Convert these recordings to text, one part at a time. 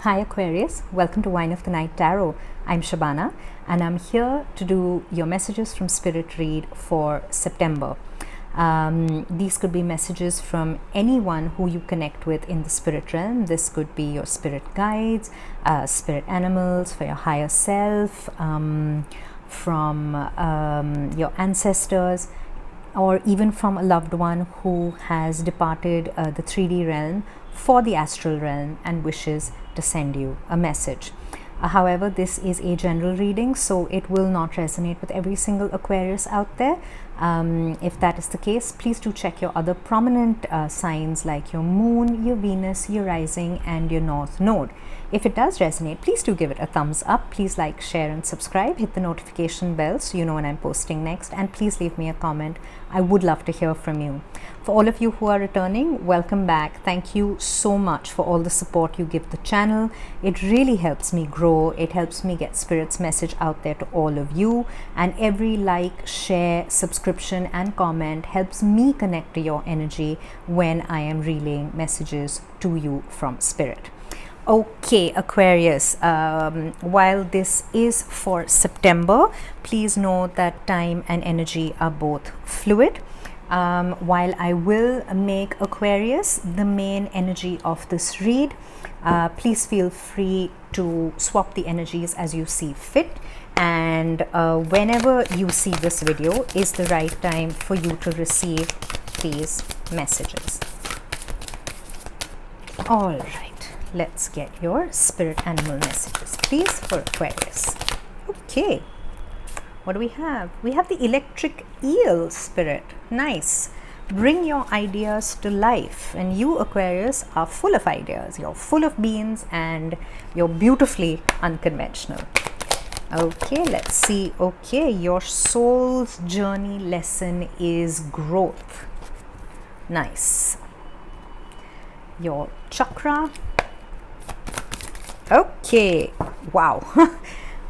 Hi Aquarius, welcome to Wine of the Night Tarot. I'm Shabana and I'm here to do your messages from Spirit read for September. These could be messages from anyone who you connect with in the spirit realm. This could be your spirit guides, spirit animals, for your higher self, from your ancestors, or even from a loved one who has departed the 3D realm for the astral realm and wishes to send you a message. However, this is a general reading, so it will not resonate with every single Aquarius out there. If that is the case, please do check your other prominent signs like your moon, your Venus, your rising and your north node. If it does resonate, please do give it a thumbs up. Please like, share and subscribe. Hit the notification bell so you know when I'm posting next, and please leave me a comment. I would love to hear from you. For all of you who are returning, welcome back. Thank you so much for all the support you give the channel. It really helps me grow. It helps me get Spirit's message out there to all of you, and every like, share, subscription and comment helps me connect to your energy when I am relaying messages to you from Spirit. Okay, Aquarius, while this is for September, please note that time and energy are both fluid. While I will make Aquarius the main energy of this read, please feel free to swap the energies as you see fit, and whenever you see this video is the right time for you to receive these messages. All right. Let's get your spirit animal messages, please, for Aquarius. Okay, what do we have? We have the electric eel spirit. Nice. Bring your ideas to life. And you, Aquarius, are full of ideas. You're full of beans and you're beautifully unconventional. Okay, let's see. Okay, your soul's journey lesson is growth. Nice. Your chakra. Okay, wow.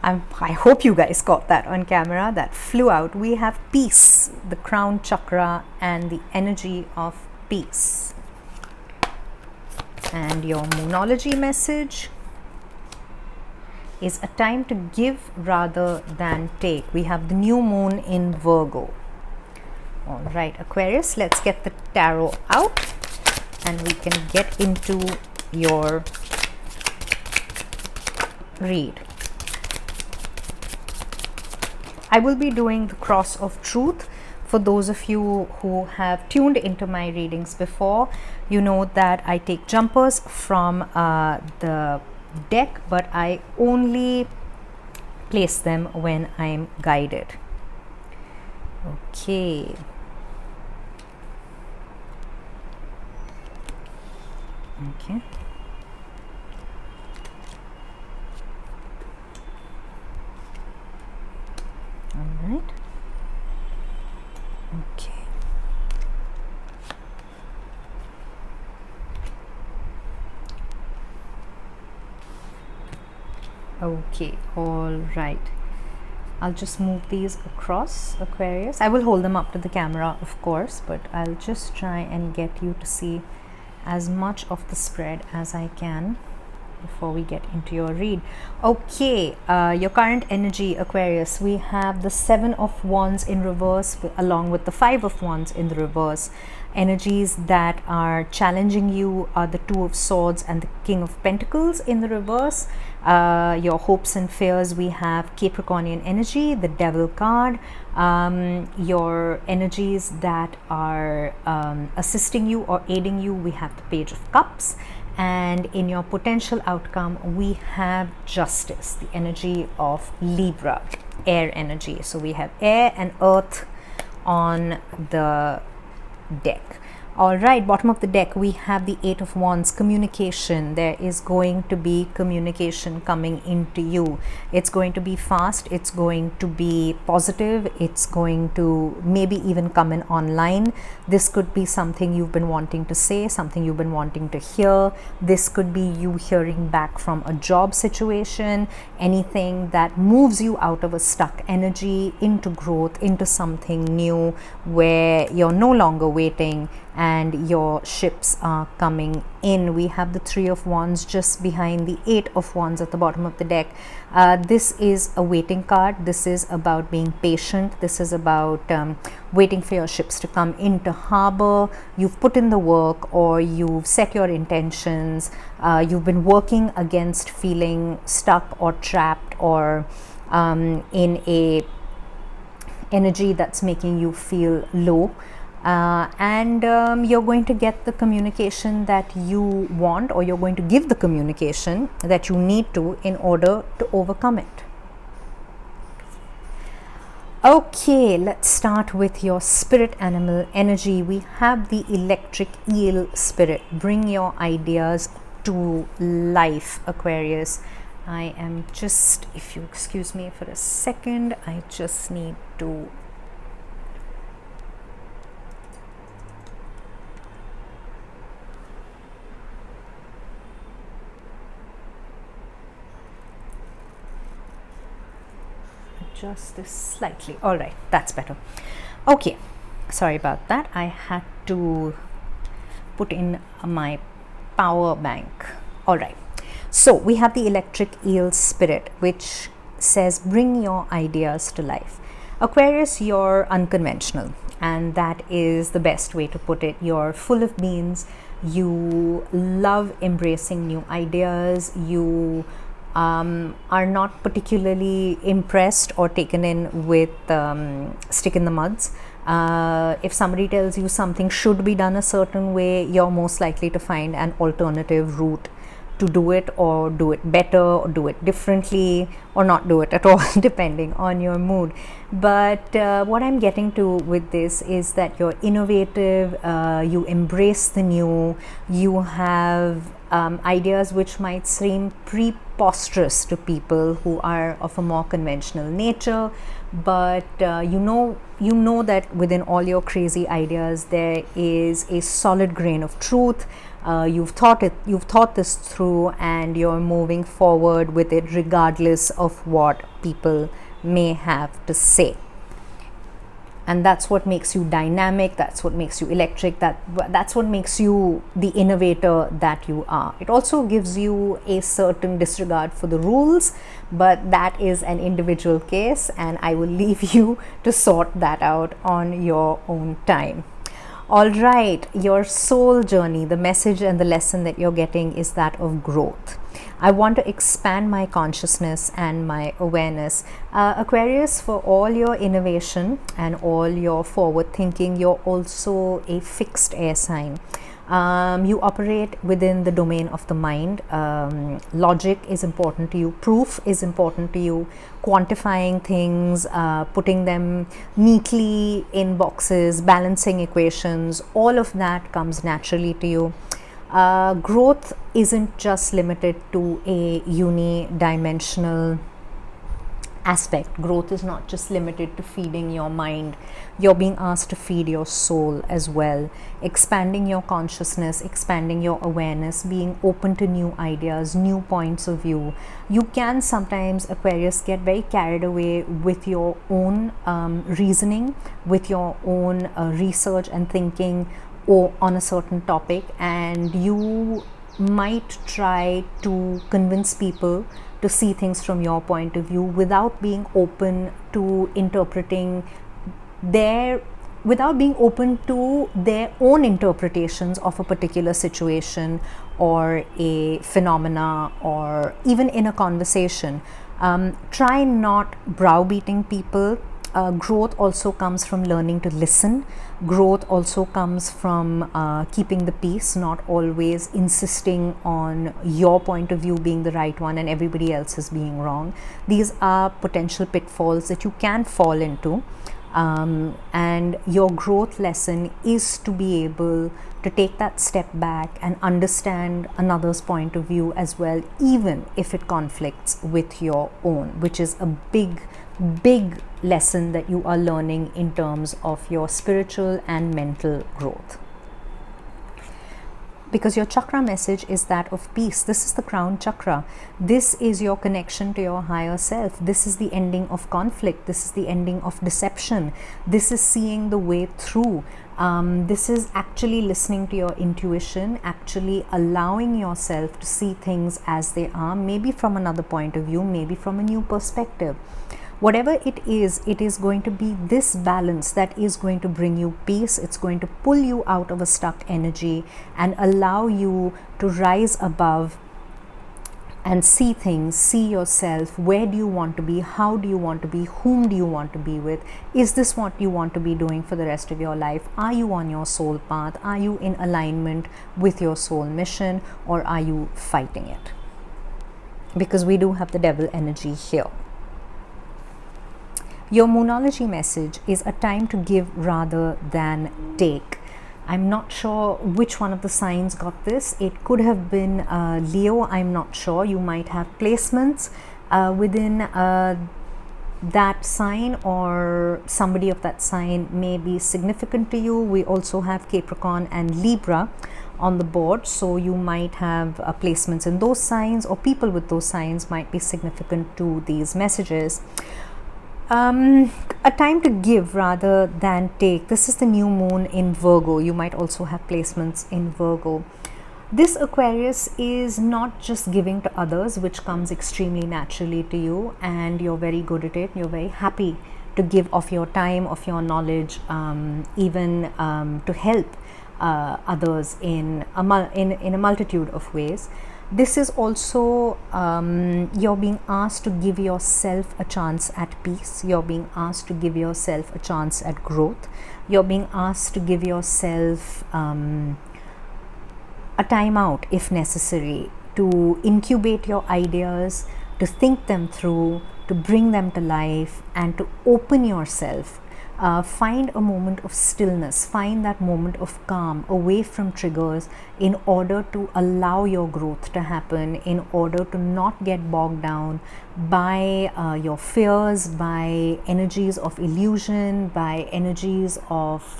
I hope you guys got that on camera. That flew out. We have peace, the crown chakra and the energy of peace. And your moonology message is a time to give rather than take. We have the new moon in Virgo. All right, Aquarius, let's get the tarot out and we can get into your read. I will be doing the cross of truth. For those of you who have tuned into my readings before, you know that I take jumpers from the deck, but I only place them when I'm guided. Okay. Okay. All right. Okay. Okay, all right. I'll just move these across, Aquarius. I will hold them up to the camera, of course, but I'll just try and get you to see as much of the spread as I can before we get into your read. Okay, your current energy, Aquarius, we have the 7 of Wands in reverse along with the 5 of Wands in the reverse. Energies that are challenging you are the 2 of Swords and the King of Pentacles in the reverse. Your hopes and fears, we have Capricornian energy, the Devil card. Your energies that are assisting you or aiding you, we have the Page of Cups. And in your potential outcome, we have Justice, the energy of Libra, air energy. So we have air and earth on the deck. All right, bottom of the deck, we have the 8 of Wands, communication. There is going to be communication coming into you. It's going to be fast. It's going to be positive. It's going to maybe even come in online. This could be something you've been wanting to say, something you've been wanting to hear. This could be you hearing back from a job situation, anything that moves you out of a stuck energy into growth, into something new where you're no longer waiting and your ships are coming in. We have the 3 of Wands just behind the 8 of Wands at the bottom of the deck. This is a waiting card. This is about being patient. This is about waiting for your ships to come into harbor. You've put in the work, or you've set your intentions. You've been working against feeling stuck or trapped, or in a energy that's making you feel low. And you're going to get the communication that you want, or you're going to give the communication that you need to in order to overcome it. Okay, let's start with your spirit animal energy. We have the electric eel spirit. Bring your ideas to life, Aquarius. I am just, if you excuse me for a second, I just need to adjust this slightly. All right, that's better. Okay, sorry about that. I had to put in my power bank. All right, so we have the electric eel spirit, which says bring your ideas to life. Aquarius, you're unconventional, and that is the best way to put it. You're full of beans. You love embracing new ideas. You are not particularly impressed or taken in with stick in the muds. If somebody tells you something should be done a certain way, you're most likely to find an alternative route to do it, or do it better, or do it differently, or not do it at all, depending on your mood. But what I'm getting to with this is that you're innovative, you embrace the new, you have ideas which might seem preposterous to people who are of a more conventional nature, but you know that within all your crazy ideas there is a solid grain of truth. You've thought this through, and you're moving forward with it regardless of what people may have to say. And that's what makes you dynamic, that's what makes you electric, that's what makes you the innovator that you are. It also gives you a certain disregard for the rules, but that is an individual case, and I will leave you to sort that out on your own time. All right, your soul journey, the message and the lesson that you're getting is that of growth. I want to expand my consciousness and my awareness. Aquarius, for all your innovation and all your forward thinking, you're also a fixed air sign. You operate within the domain of the mind. Logic is important to you, proof is important to you, quantifying things, putting them neatly in boxes, balancing equations, all of that comes naturally to you. Growth isn't just limited to a unidimensional aspect. Growth is not just limited to feeding your mind. You're being asked to feed your soul as well, expanding your consciousness, expanding your awareness, being open to new ideas, new points of view. You can sometimes, Aquarius, get very carried away with your own reasoning, with your own research and thinking, or on a certain topic, and you might try to convince people to see things from your point of view without being open to without being open to their own interpretations of a particular situation or a phenomena, or even in a conversation. Try not browbeating people. Growth also comes from learning to listen. Growth also comes from keeping the peace, not always insisting on your point of view being the right one and everybody else is being wrong. These are potential pitfalls that you can fall into. And your growth lesson is to be able to take that step back and understand another's point of view as well, even if it conflicts with your own, which is a big lesson that you are learning in terms of your spiritual and mental growth. Because your chakra message is that of peace. This is the crown chakra. This is your connection to your higher self. This is the ending of conflict. This is the ending of deception. This is seeing the way through. This is actually listening to your intuition, actually allowing yourself to see things as they are, maybe from another point of view, maybe from a new perspective. Whatever it is going to be this balance that is going to bring you peace. It's going to pull you out of a stuck energy and allow you to rise above and see things, see yourself. Where do you want to be? How do you want to be? Whom do you want to be with? Is this what you want to be doing for the rest of your life? Are you on your soul path? Are you in alignment with your soul mission, or are you fighting it? Because we do have the devil energy here. Your moonology message is a time to give rather than take. I'm not sure which one of the signs got this. It could have been Leo, I'm not sure. You might have placements within that sign, or somebody of that sign may be significant to you. We also have Capricorn and Libra on the board, so you might have placements in those signs, or people with those signs might be significant to these messages. A time to give rather than take. This is the new moon in Virgo. You might also have placements in Virgo. This Aquarius is not just giving to others, which comes extremely naturally to you, and you're very good at it. You're very happy to give of your time, of your knowledge, even to help others in a multitude of ways. This is also you're being asked to give yourself a chance at peace. You're being asked to give yourself a chance at growth. You're being asked to give yourself a time out if necessary, to incubate your ideas, to think them through, to bring them to life, and to open yourself. Find a moment of stillness, find that moment of calm away from triggers in order to allow your growth to happen, in order to not get bogged down by your fears, by energies of illusion, by energies of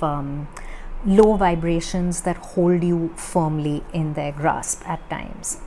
low vibrations that hold you firmly in their grasp at times.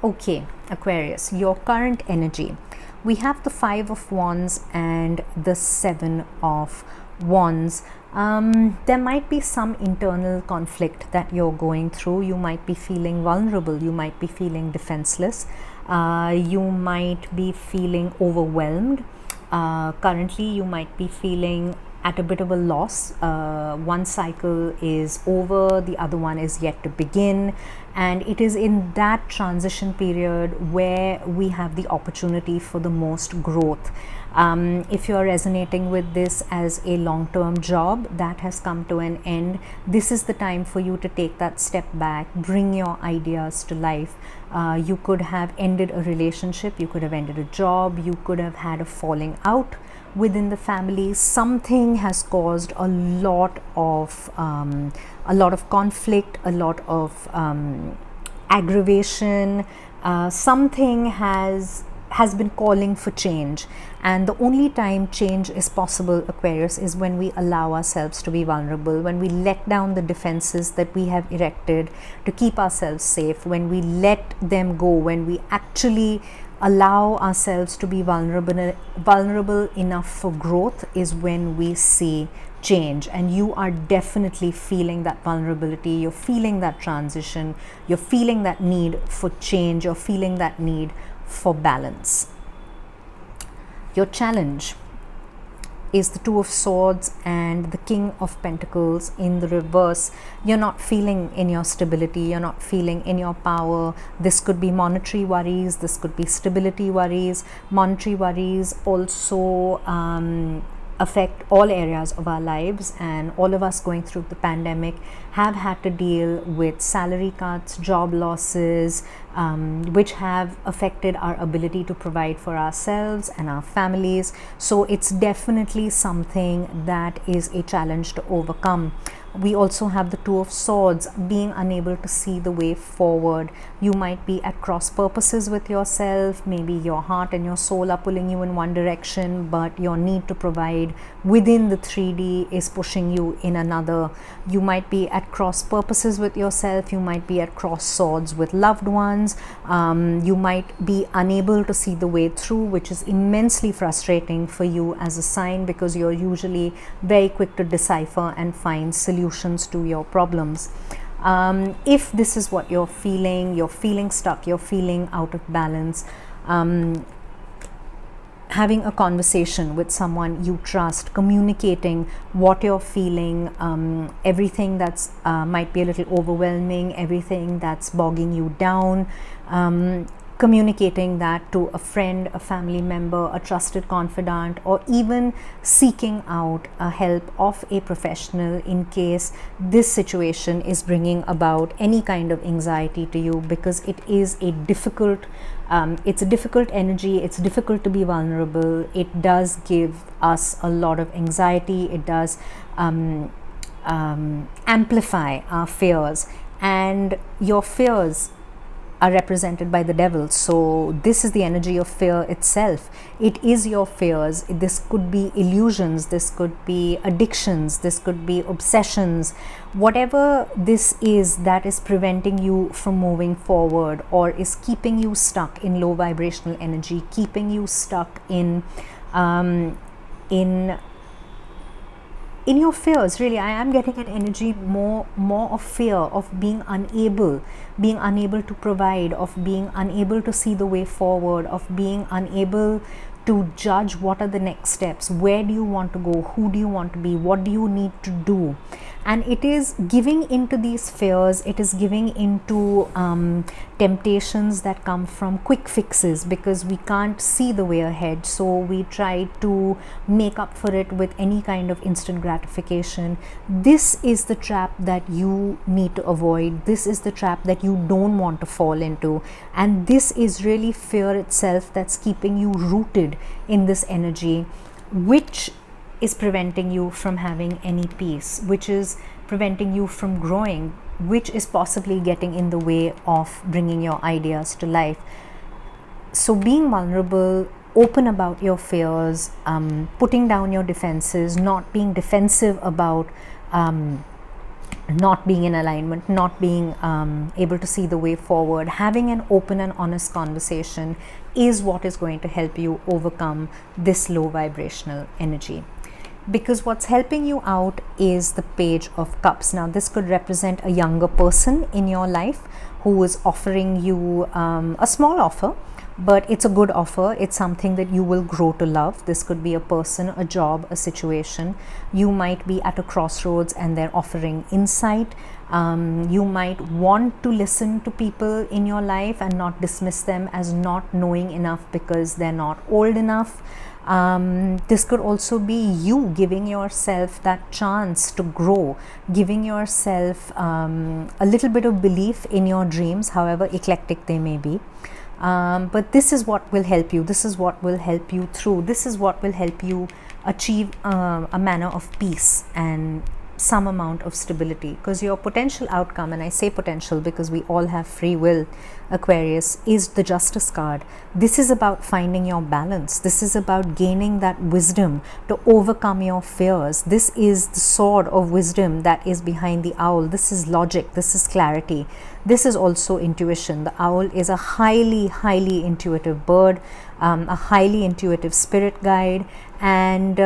Okay, Aquarius, your current energy. We have the 5 of Wands and the 7 of Wands. There might be some internal conflict that you're going through. You might be feeling vulnerable. You might be feeling defenseless. You might be feeling overwhelmed. Currently, you might be feeling at a bit of a loss. One cycle is over, the other one is yet to begin, and it is in that transition period where we have the opportunity for the most growth. If you're resonating with this as a long-term job that has come to an end, this is the time for you to take that step back, bring your ideas to life. You could have ended a relationship, you could have ended a job, you could have had a falling out within the family. Something has caused a lot of conflict, a lot of aggravation. Something has been calling for change, and the only time change is possible, Aquarius, is when we allow ourselves to be vulnerable, when we let down the defenses that we have erected to keep ourselves safe, when we let them go, when we actually allow ourselves to be vulnerable enough for growth, is when we see change. And you are definitely feeling that vulnerability, you're feeling that transition, you're feeling that need for change, you're feeling that need for balance. Your challenge is the 2 of Swords and the King of Pentacles in the reverse. You're not feeling in your stability, you're not feeling in your power. This could be monetary worries, this could be stability worries. Monetary worries also affect all areas of our lives, and all of us going through the pandemic have had to deal with salary cuts, job losses, which have affected our ability to provide for ourselves and our families. So it's definitely something that is a challenge to overcome. We also have the Two of Swords, being unable to see the way forward. You might be at cross purposes with yourself. Maybe your heart and your soul are pulling you in one direction, but your need to provide within the 3D is pushing you in another. You might be at cross purposes with yourself. You might be at cross swords with loved ones. You might be unable to see the way through, which is immensely frustrating for you as a sign, because you're usually very quick to decipher and find solutions to your problems. If this is what you're feeling stuck, you're feeling out of balance, having a conversation with someone you trust, communicating what you're feeling, everything that's might be a little overwhelming, everything that's bogging you down, communicating that to a friend, a family member, a trusted confidant, or even seeking out help of a professional in case this situation is bringing about any kind of anxiety to you, because it is a difficult it's a difficult energy. It's difficult to be vulnerable. It does give us a lot of anxiety. It does amplify our fears, and your fears are represented by the devil. So this is the energy of fear itself. It is your fears. This could be illusions, this could be addictions, this could be obsessions, whatever this is that is preventing you from moving forward, or is keeping you stuck in low vibrational energy, keeping you stuck in your fears. Really, I am getting an energy more of fear, of being unable to provide, of being unable to see the way forward, of being unable to judge what are the next steps, where do you want to go, who do you want to be, what do you need to do. And it is giving into these fears, it is giving into temptations that come from quick fixes, because we can't see the way ahead, so we try to make up for it with any kind of instant gratification. This is the trap that you need to avoid. This is the trap that you don't want to fall into, and this is really fear itself that's keeping you rooted in this energy, which is preventing you from having any peace, which is preventing you from growing, which is possibly getting in the way of bringing your ideas to life. So being vulnerable, open about your fears, putting down your defenses, not being defensive about not being in alignment, not being able to see the way forward, having an open and honest conversation is what is going to help you overcome this low vibrational energy. Because what's helping you out is the Page of Cups. Now this could represent a younger person in your life who is offering you a small offer, but it's a good offer. It's something that you will grow to love. This could be a person, a job, a situation. You might be at a crossroads and they're offering insight. You might want to listen to people in your life and not dismiss them as not knowing enough because they're not old enough. This could also be you giving yourself that chance to grow, giving yourself a little bit of belief in your dreams, however eclectic they may be. But this is what will help you. This is what will help you through. This is what will help you achieve a manner of peace and some amount of stability, because your potential outcome, and I say potential because we all have free will, Aquarius, is the Justice card. This is about finding your balance. This is about gaining that wisdom to overcome your fears. This is the sword of wisdom that is behind the owl. This is logic. This is clarity. This is also intuition. The owl is a highly intuitive bird, a highly intuitive spirit guide, and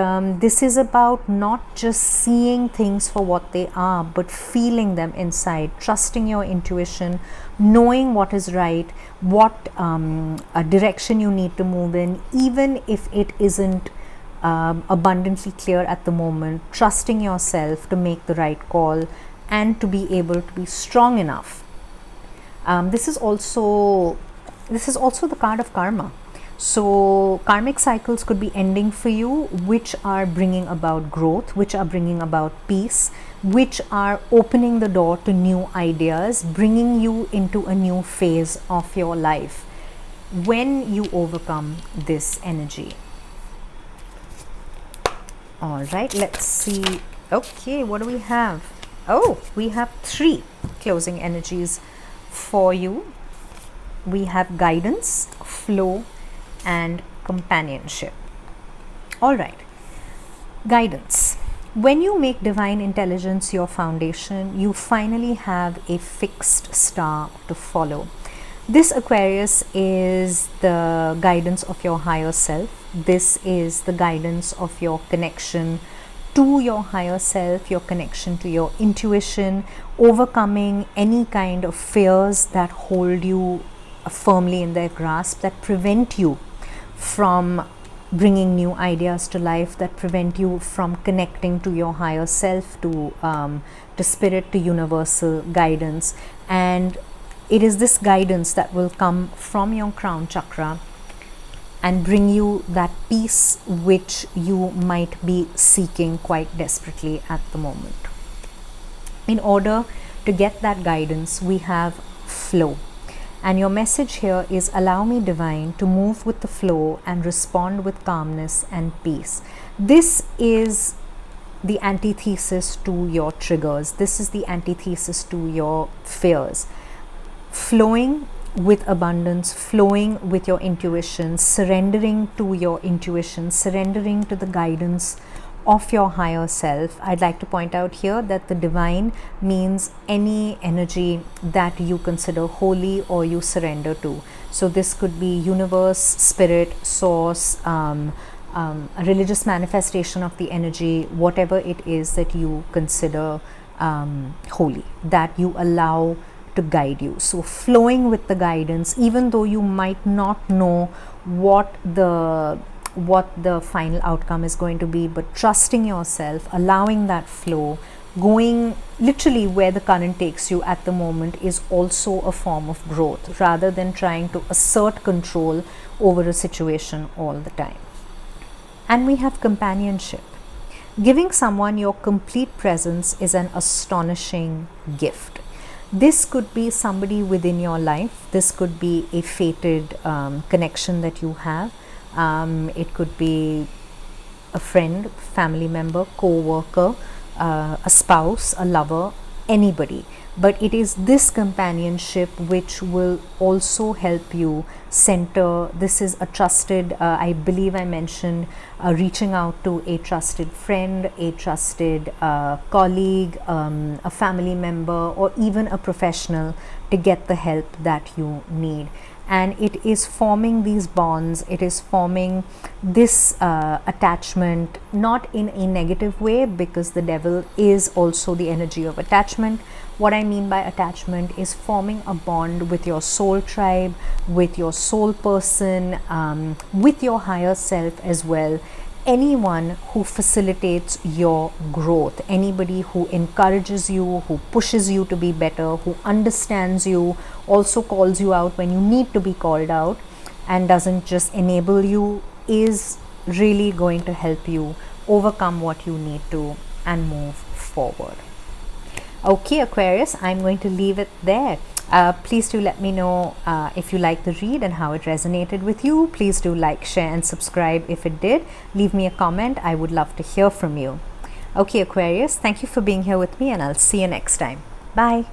this is about not just seeing things for what they are, but feeling them inside, trusting your intuition, knowing what is right, what a direction you need to move in, even if it isn't abundantly clear at the moment, trusting yourself to make the right call and to be able to be strong enough. This is also the card of karma. So karmic cycles could be ending for you, which are bringing about growth, which are bringing about peace, which are opening the door to new ideas, bringing you into a new phase of your life when you overcome this energy. All right, let's see. Okay, what do we have? Oh, we have 3 closing energies for you. We have guidance, flow, and companionship. All right, guidance. When you make divine intelligence your foundation, you finally have a fixed star to follow. This Aquarius is the guidance of your higher self. This is the guidance of your connection to your higher self, your connection to your intuition, overcoming any kind of fears that hold you firmly in their grasp, that prevent you from bringing new ideas to life, that prevent you from connecting to your higher self, to spirit, to universal guidance. And it is this guidance that will come from your crown chakra and bring you that peace which you might be seeking quite desperately at the moment. In order to get that guidance, we have flow. And your message here is, allow me, divine, to move with the flow and respond with calmness and peace. This is the antithesis to your triggers. This is the antithesis to your fears. Flowing with abundance, flowing with your intuition, surrendering to your intuition, surrendering to the guidance of your higher self. I'd like to point out here that the divine means any energy that you consider holy or you surrender to. So this could be universe, spirit, source, a religious manifestation of the energy, whatever it is that you consider holy, that you allow to guide you. So flowing with the guidance, even though you might not know what the final outcome is going to be, but trusting yourself, allowing that flow, going literally where the current takes you at the moment, is also a form of growth, rather than trying to assert control over a situation all the time. And we have companionship. Giving someone your complete presence is an astonishing gift. This could be somebody within your life. This could be a fated connection that you have. It could be a friend, family member, co-worker, a spouse, a lover, anybody. But it is this companionship which will also help you center. This is a trusted, I believe I mentioned reaching out to a trusted friend, a trusted colleague, a family member, or even a professional to get the help that you need. And it is forming these bonds, it is forming this attachment, not in a negative way, because the devil is also the energy of attachment. What I mean by attachment is forming a bond with your soul tribe, with your soul person, with your higher self as well. Anyone who facilitates your growth, anybody who encourages you, who pushes you to be better, who understands you, also calls you out when you need to be called out, and doesn't just enable you, is really going to help you overcome what you need to and move forward. Okay, Aquarius, I'm going to leave it there. Please do let me know if you liked the read and how it resonated with you. Please do like, share, and subscribe if it did. Leave me a comment. I would love to hear from you. Okay, Aquarius, thank you for being here with me, and I'll see you next time. Bye.